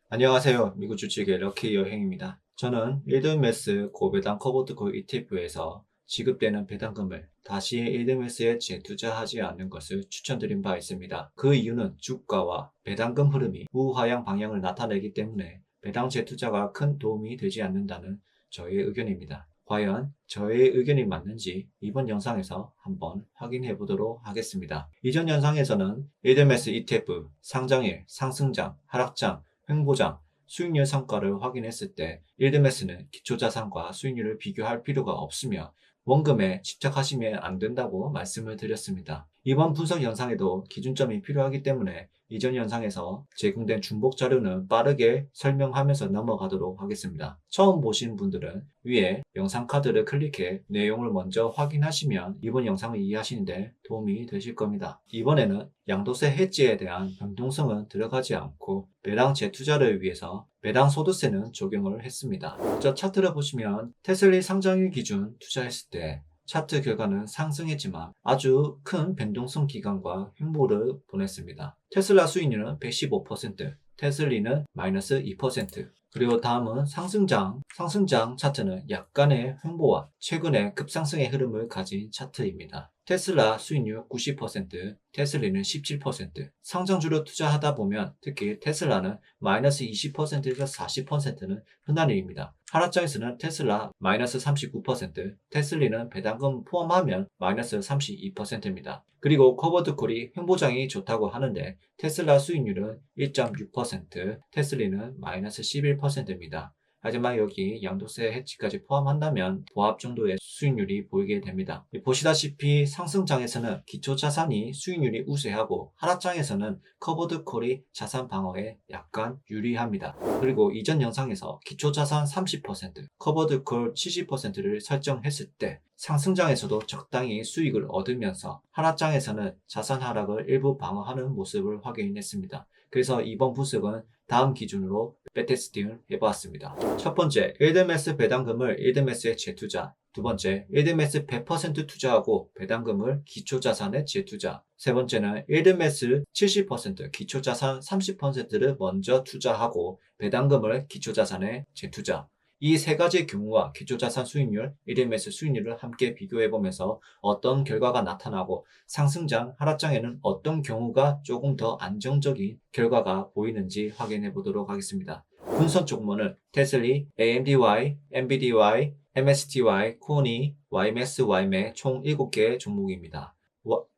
안녕하세요. 미국 주식의 럭키 여행입니다. 저는 일드메스 고배당 커버드콜 ETF에서 지급되는 배당금을 다시 일드메스에 재투자하지 않는 것을 추천드린 바 있습니다. 그 이유는 주가와 배당금 흐름이 우하향 방향을 나타내기 때문에 배당 재투자가 큰 도움이 되지 않는다는 저의 의견입니다. 과연 저의 의견이 맞는지 이번 영상에서 한번 확인해 보도록 하겠습니다. 이전 영상에서는 일드메스 ETF 상장일, 상승장, 하락장, 횡보장, 수익률 성과를 확인했을 때 일드메스는 기초자산과 수익률을 비교할 필요가 없으며 원금에 집착하시면 안 된다고 말씀을 드렸습니다. 이번 분석 영상에도 기준점이 필요하기 때문에 이전 영상에서 제공된 중복 자료는 빠르게 설명하면서 넘어가도록 하겠습니다. 처음 보신 분들은 위에 영상 카드를 클릭해 내용을 먼저 확인하시면 이번 영상을 이해하시는데 도움이 되실 겁니다. 이번에는 양도세 해지에 대한 변동성은 들어가지 않고 배당 재투자를 위해서 배당 소득세는 적용을 했습니다. 저 차트를 보시면 테슬라 상장일 기준 투자했을 때 차트 결과는 상승했지만 아주 큰 변동성 기간과 횡보를 보냈습니다. 테슬라 수익률은 115%, 테슬리는 마이너스 2%. 그리고 다음은 상승장 차트는 약간의 횡보와 최근의 급상승의 흐름을 가진 차트입니다. 테슬라 수익률 90%, 테슬리는 17%. 상장주로 투자하다 보면 특히 테슬라는 마이너스 20%에서 40%는 흔한 일입니다. 하락장에서는 테슬라 마이너스 39%, 테슬리는 배당금 포함하면 마이너스 32%입니다. 그리고 커버드콜이 횡보장이 좋다고 하는데 테슬라 수익률은 1.6%, 테슬리는 마이너스 11%입니다. 하지만 여기 양도세 해지까지 포함한다면 보합 정도의 수익률이 보이게 됩니다. 보시다시피 상승장에서는 기초자산이 수익률이 우세하고 하락장에서는 커버드콜이 자산 방어에 약간 유리합니다. 그리고 이전 영상에서 기초자산 30%, 커버드콜 70%를 설정했을 때 상승장에서도 적당히 수익을 얻으면서 하락장에서는 자산 하락을 일부 방어하는 모습을 확인했습니다. 그래서 이번 분석은 다음 기준으로 배테스팅을 해보았습니다. 첫 번째, 일드메스 배당금을 일드메스에 재투자. 두 번째, 일드메스 100% 투자하고 배당금을 기초자산에 재투자. 세 번째는 일드메스 70%, 기초자산 30%를 먼저 투자하고 배당금을 기초자산에 재투자. 이 세 가지 경우와 기초자산 수익률, 일드메스 수익률을 함께 비교해보면서 어떤 결과가 나타나고 상승장, 하락장에는 어떤 경우가 조금 더 안정적인 결과가 보이는지 확인해 보도록 하겠습니다. 분석 종목은 테슬리, AMDY, MBDY, MSTY, 코니, YMAX, YMAC 총 7개의 종목입니다.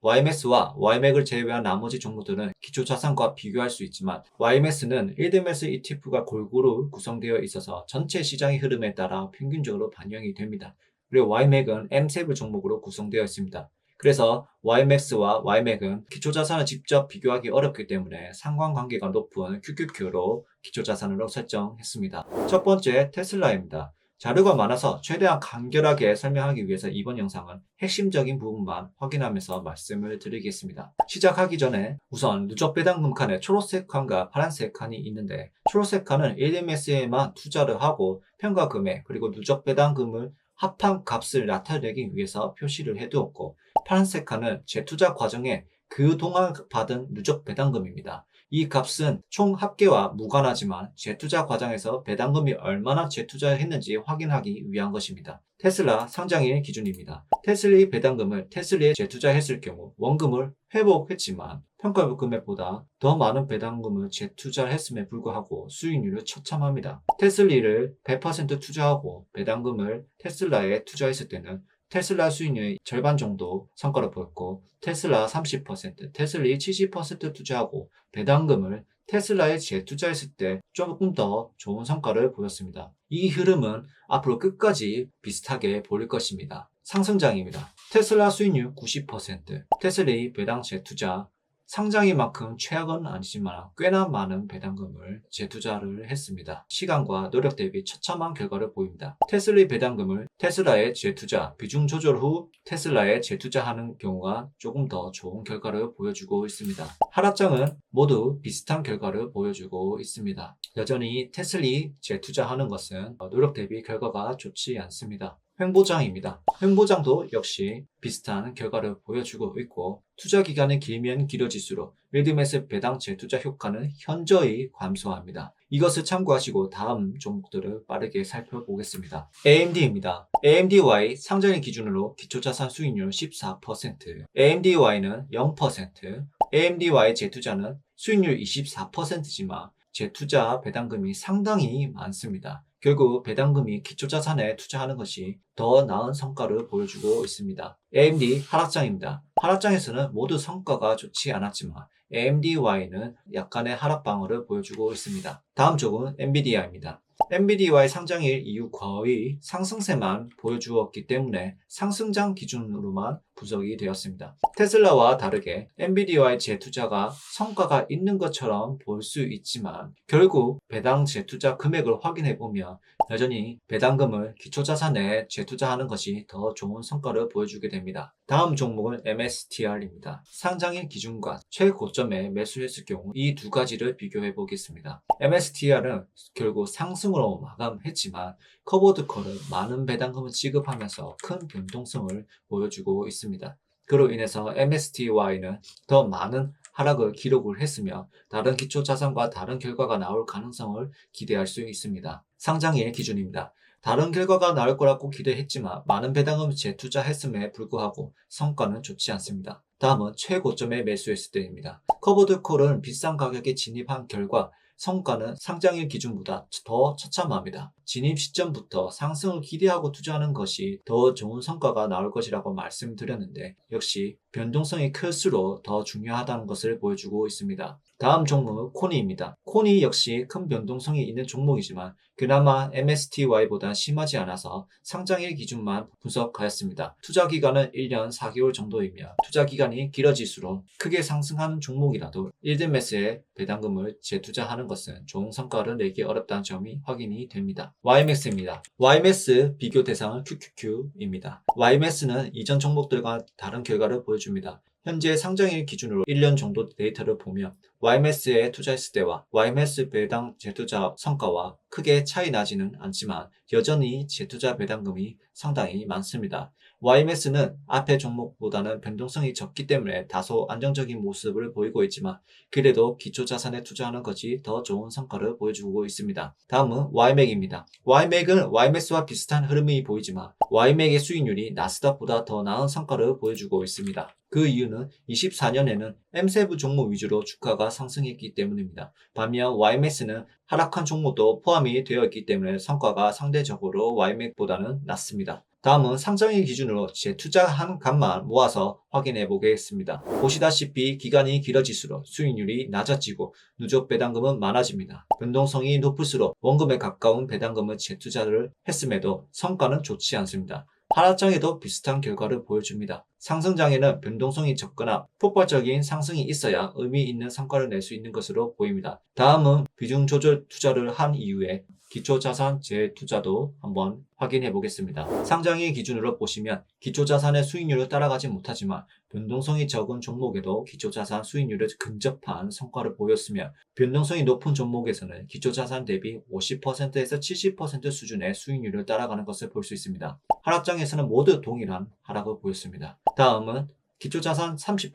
YMAX와 YMAC을 제외한 나머지 종목들은 기초자산과 비교할 수 있지만 YMAX는 일드메스 ETF가 골고루 구성되어 있어서 전체 시장의 흐름에 따라 평균적으로 반영이 됩니다. 그리고 YMAC은 MSEV 종목으로 구성되어 있습니다. 그래서 YMAX와 YMAC은 기초자산을 직접 비교하기 어렵기 때문에 상관관계가 높은 QQQ로 기초자산으로 설정했습니다. 첫 번째 테슬라입니다. 자료가 많아서 최대한 간결하게 설명하기 위해서 이번 영상은 핵심적인 부분만 확인하면서 말씀을 드리겠습니다. 시작하기 전에 우선 누적 배당금 칸에 초록색 칸과 파란색 칸이 있는데 초록색 칸은 일드메스에만 투자를 하고 평가 금액 그리고 누적 배당금을 합한 값을 나타내기 위해서 표시를 해두었고 파란색 칸은 재투자 과정에 그동안 받은 누적 배당금입니다. 이 값은 총 합계와 무관하지만 재투자 과정에서 배당금이 얼마나 재투자했는지 확인하기 위한 것입니다. 테슬라 상장일 기준입니다. 테슬라의 배당금을 테슬라에 재투자했을 경우 원금을 회복했지만 평가 금액보다 더 많은 배당금을 재투자했음에 불구하고 수익률은 처참합니다. 테슬라를 100% 투자하고 배당금을 테슬라에 투자했을 때는 테슬라 수익률의 절반 정도 성과를 보였고 테슬라 30%, 테슬라 70% 투자하고 배당금을 테슬라에 재투자했을 때 조금 더 좋은 성과를 보였습니다. 이 흐름은 앞으로 끝까지 비슷하게 보일 것입니다. 상승장입니다. 테슬라 수익률 90%, 테슬라의 배당 재투자, 상장인 만큼 최악은 아니지만 꽤나 많은 배당금을 재투자를 했습니다. 시간과 노력 대비 처참한 결과를 보입니다. 테슬라의 배당금을 테슬라에 재투자, 비중 조절 후 테슬라에 재투자하는 경우가 조금 더 좋은 결과를 보여주고 있습니다. 하락장은 모두 비슷한 결과를 보여주고 있습니다. 여전히 테슬라에 재투자하는 것은 노력 대비 결과가 좋지 않습니다. 횡보장입니다. 횡보장도 역시 비슷한 결과를 보여주고 있고 투자 기간이 길면 길어질수록 일드메스 배당 재투자 효과는 현저히 감소합니다. 이것을 참고하시고 다음 종목들을 빠르게 살펴보겠습니다. AMD입니다. AMDY 상장일 기준으로 기초자산 수익률 14%, AMDY는 0%, AMDY 재투자는 수익률 24%지만 재투자 배당금이 상당히 많습니다. 결국 배당금이 기초자산에 투자하는 것이 더 나은 성과를 보여주고 있습니다. AMD 하락장입니다. 하락장에서는 모두 성과가 좋지 않았지만 AMDY는 약간의 하락 방어를 보여주고 있습니다. 다음 쪽은 엔비디아입니다. 엔비디아의 상장일 이후 거의 상승세만 보여주었기 때문에 상승장 기준으로만 분석이 되었습니다. 테슬라와 다르게 엔비디아의 재투자가 성과가 있는 것처럼 볼 수 있지만 결국 배당 재투자 금액을 확인해 보면 여전히 배당금을 기초자산에 재투자하는 것이 더 좋은 성과를 보여주게 됩니다. 다음 종목은 MSTR입니다. 상장일 기준과 최고점에 매수했을 경우 이 두 가지를 비교해 보겠습니다. MSTR은 결국 상승으로 마감했지만 커버드콜은 많은 배당금을 지급하면서 큰 변동성을 보여주고 있습니다. 그로 인해서 MSTY는 더 많은 하락을 기록을 했으며 다른 기초자산과 다른 결과가 나올 가능성을 기대할 수 있습니다. 상장일 기준입니다. 다른 결과가 나올 거라고 기대했지만 많은 배당금을 재투자했음에 불구하고 성과는 좋지 않습니다. 다음은 최고점에 매수했을 때입니다. 커버드콜은 비싼 가격에 진입한 결과 성과는 상장일 기준보다 더 처참합니다. 진입 시점부터 상승을 기대하고 투자하는 것이 더 좋은 성과가 나올 것이라고 말씀드렸는데 역시 변동성이 클수록 더 중요하다는 것을 보여주고 있습니다. 다음 종목은 코니입니다. 코니 역시 큰 변동성이 있는 종목이지만 그나마 MSTY보다 심하지 않아서 상장일 기준만 분석하였습니다. 투자 기간은 1년 4개월 정도이며 투자 기간이 길어질수록 크게 상승하는 종목이라도 1등 매스에 배당금을 재투자하는 것은 좋은 성과를 내기 어렵다는 점이 확인이 됩니다. YMX입니다. YMX 비교 대상은 QQQ입니다. YMX는 이전 종목들과 다른 결과를 보여줍니다. 현재 상장일 기준으로 1년 정도 데이터를 보면 YMS에 투자했을 때와 YMS 배당 재투자 성과와 크게 차이 나지는 않지만 여전히 재투자 배당금이 상당히 많습니다. YMS는 앞의 종목보다는 변동성이 적기 때문에 다소 안정적인 모습을 보이고 있지만 그래도 기초자산에 투자하는 것이 더 좋은 성과를 보여주고 있습니다. 다음은 YMAC입니다. YMAC은 YMS와 비슷한 흐름이 보이지만 YMAC의 수익률이 나스닥보다 더 나은 성과를 보여주고 있습니다. 그 이유는 24년에는 M7 종목 위주로 주가가 상승했기 때문입니다. 반면 YMS는 하락한 종목도 포함이 되어 있기 때문에 성과가 상대적으로 YMAC보다는 낮습니다. 다음은 상장일 기준으로 재투자한 값만 모아서 확인해 보겠습니다. 보시다시피 기간이 길어질수록 수익률이 낮아지고 누적 배당금은 많아집니다. 변동성이 높을수록 원금에 가까운 배당금을 재투자를 했음에도 성과는 좋지 않습니다. 하락장에도 비슷한 결과를 보여줍니다. 상승장에는 변동성이 적거나 폭발적인 상승이 있어야 의미 있는 성과를 낼 수 있는 것으로 보입니다. 다음은 비중 조절 투자를 한 이후에 기초자산 재투자도 한번 확인해 보겠습니다. 상장일 기준으로 보시면 기초자산의 수익률을 따라가지 못하지만 변동성이 적은 종목에도 기초자산 수익률을 근접한 성과를 보였으며 변동성이 높은 종목에서는 기초자산 대비 50%에서 70% 수준의 수익률을 따라가는 것을 볼 수 있습니다. 하락장에서는 모두 동일한 하락을 보였습니다. 다음은 기초자산 30%,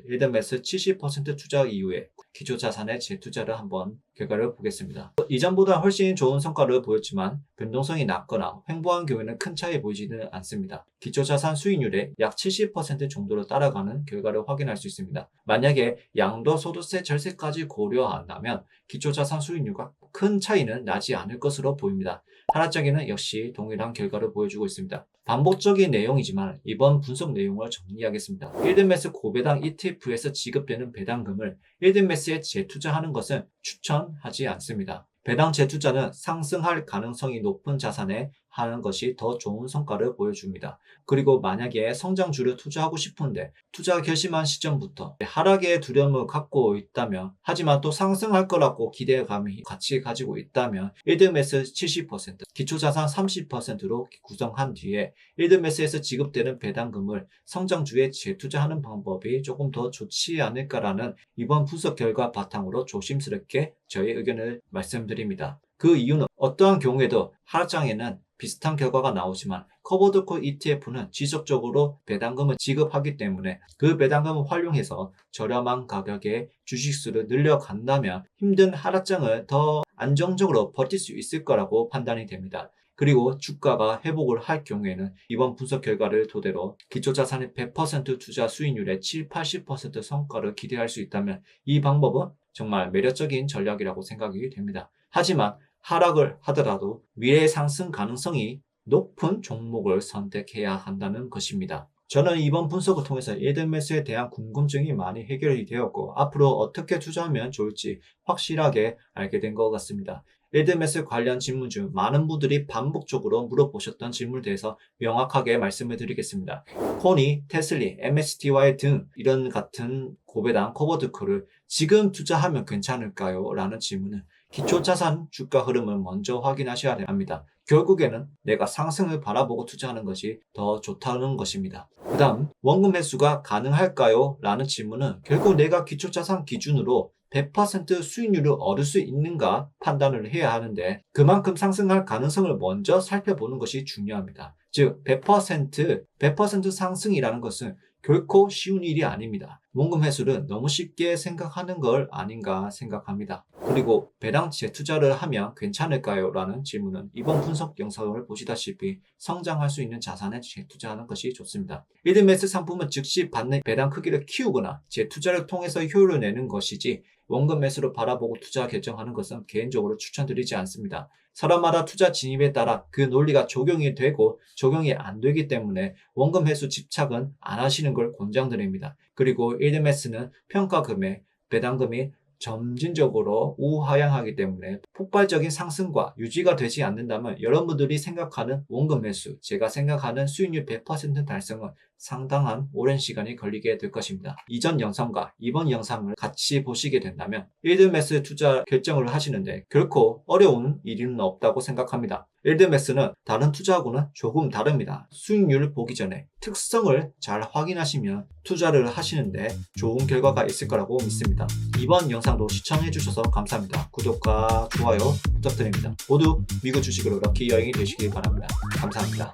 1등 매수 70% 투자 이후에 기초자산의 재투자를 한번 결과를 보겠습니다. 이전보다 훨씬 좋은 성과를 보였지만 변동성이 낮거나 횡보한 경우에는 큰 차이 보이지는 않습니다. 기초자산 수익률의 약 70% 정도로 따라가는 결과를 확인할 수 있습니다. 만약에 양도소득세 절세까지 고려한다면 기초자산 수익률과 큰 차이는 나지 않을 것으로 보입니다. 하락장에는 역시 동일한 결과를 보여주고 있습니다. 반복적인 내용이지만 이번 분석 내용을 정리하겠습니다. 1등 매수 고배당 ETF에서 지급되는 배당금을 1등 매수에 재투자하는 것은 추천하지 않습니다. 배당 재투자는 상승할 가능성이 높은 자산에 하는 것이 더 좋은 성과를 보여줍니다. 그리고 만약에 성장주를 투자하고 싶은데 투자 결심한 시점부터 하락의 두려움을 갖고 있다면 하지만 또 상승할 거라고 기대감이 같이 가지고 있다면 1등 매수 70%, 기초자산 30%로 구성한 뒤에 1등 매수에서 지급되는 배당금을 성장주에 재투자하는 방법이 조금 더 좋지 않을까라는 이번 분석 결과 바탕으로 조심스럽게 저의 의견을 말씀드립니다. 그 이유는 어떠한 경우에도 하락장에는 비슷한 결과가 나오지만 커버드콜 ETF는 지속적으로 배당금을 지급하기 때문에 그 배당금을 활용해서 저렴한 가격에 주식수를 늘려간다면 힘든 하락장을 더 안정적으로 버틸 수 있을 거라고 판단이 됩니다. 그리고 주가가 회복을 할 경우에는 이번 분석 결과를 토대로 기초자산의 100% 투자 수익률의 7, 80% 성과를 기대할 수 있다면 이 방법은 정말 매력적인 전략이라고 생각이 됩니다. 하지만 하락을 하더라도 미래 상승 가능성이 높은 종목을 선택해야 한다는 것입니다. 저는 이번 분석을 통해서 일등 매수에 대한 궁금증이 많이 해결이 되었고 앞으로 어떻게 투자하면 좋을지 확실하게 알게 된 것 같습니다. 일등 매수 관련 질문 중 많은 분들이 반복적으로 물어보셨던 질문에 대해서 명확하게 말씀을 드리겠습니다. 코니, 테슬리, MSTY 등 이런 같은 고배당 커버드콜을 지금 투자하면 괜찮을까요? 라는 질문은 기초자산 주가 흐름을 먼저 확인하셔야 합니다. 결국에는 내가 상승을 바라보고 투자하는 것이 더 좋다는 것입니다. 그 다음 원금 회수가 가능할까요? 라는 질문은 결국 내가 기초자산 기준으로 100% 수익률을 얻을 수 있는가 판단을 해야 하는데 그만큼 상승할 가능성을 먼저 살펴보는 것이 중요합니다. 즉 100% 상승이라는 것은 결코 쉬운 일이 아닙니다. 원금 회수를 너무 쉽게 생각하는 걸 아닌가 생각합니다. 그리고 배당 재투자를 하면 괜찮을까요? 라는 질문은 이번 분석 영상을 보시다시피 성장할 수 있는 자산에 재투자하는 것이 좋습니다. 일드매스 상품은 즉시 받는 배당 크기를 키우거나 재투자를 통해서 효율을 내는 것이지 원금 매수로 바라보고 투자 결정하는 것은 개인적으로 추천드리지 않습니다. 사람마다 투자 진입에 따라 그 논리가 적용이 되고 적용이 안 되기 때문에 원금 회수 집착은 안 하시는 걸 권장드립니다. 그리고 일드매스는 평가 금액, 배당금이 점진적으로 우하향하기 때문에 폭발적인 상승과 유지가 되지 않는다면 여러분들이 생각하는 원금 매수, 제가 생각하는 수익률 100% 달성은 상당한 오랜 시간이 걸리게 될 것입니다. 이전 영상과 이번 영상을 같이 보시게 된다면 일드매스 투자 결정을 하시는데 결코 어려운 일은 없다고 생각합니다. 일드매스는 다른 투자하고는 조금 다릅니다. 수익률을 보기 전에 특성을 잘 확인하시면 투자를 하시는데 좋은 결과가 있을 거라고 믿습니다. 이번 영상도 시청해주셔서 감사합니다. 구독과 좋아요 부탁드립니다. 모두 미국 주식으로 럭키 여행이 되시길 바랍니다. 감사합니다.